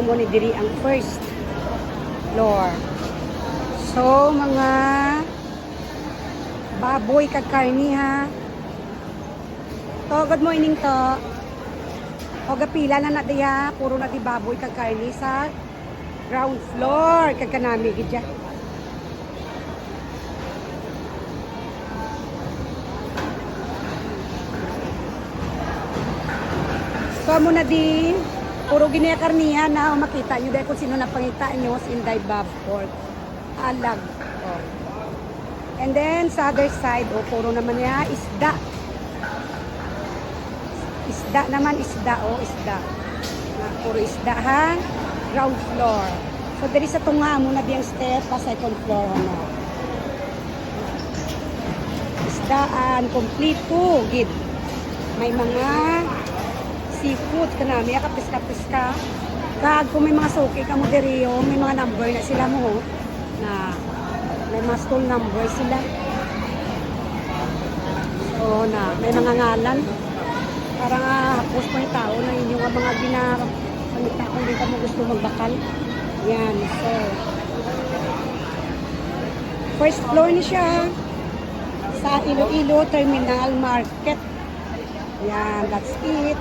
mo ni diri ang first floor. So mga baboy kag karni ha. To, good morning to. O gapila na diha, puro na di baboy kag karni sa ground floor kag kanami gid. So mo na din, puro ginaya karnihan na makita nyo dahil kung sino na pangita nyo sa Inday Bob Pork. Alag. Oh. And then sa other side, puro naman niya isda. Isda naman, isda. Isda. Puro isda ha. Ground floor. So dari sa tunga mo na diyang step pa second floor ano. Isdaan, kompleto, gid. May mga seafood ka na, may kapiska-piska. Kag kung may mga suki ka mo diriyo, may mga number na sila mo na may mga stall number sila. So na, may mga ngalan. Parang hapos pa yung tao na yun yung mga ginapangita kung di ka mo gusto magbakal. Yan, so first floor ni siya sa Iloilo Terminal Market. Yan, that's it.